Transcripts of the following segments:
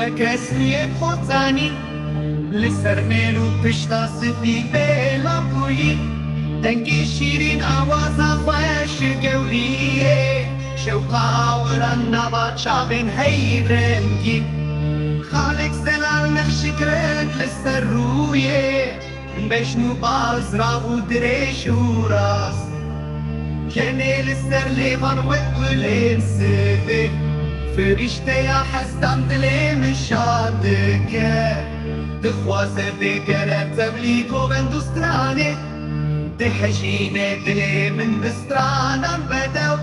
وكسني بخوتاني لسر ميلو بشتا سبي بلا بوي دنگي شيرين آوازا خوش قوليه شوقا ورنا با چاوين هيرنگي خالق زلال نخشكرك لسر رويه بشنو باز راو دريش وراس كني لسر ليفان وقلين سبي فرشته يا حستم دلي مشادك دخواسه بكرة تبليك وبندستراني دحشيني دلي من بسترانا بدو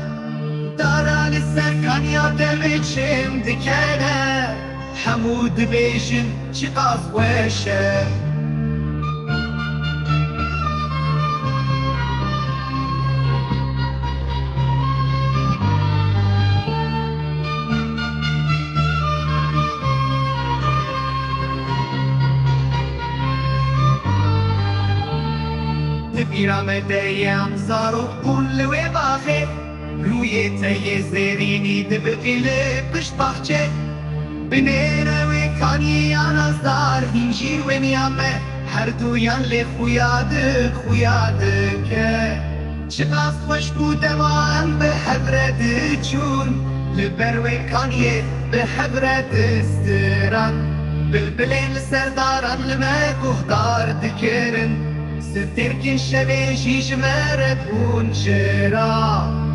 دارا للسكان يا دمج شم دكانا حمود بيشن شقاص وشه تبيرام ديام زارو كل وباخي رويته زيريني دبقي لبش بحچه بنيره وكاني انا زار هنجي وميامه هر دویان لی خویادک چقاس خوش بودم آن به حبرد چون لبر وکانیه به حبرد استران بلبلین لسرداران لما گهدار دکرن سترکن شبه جیج مرد بون شرا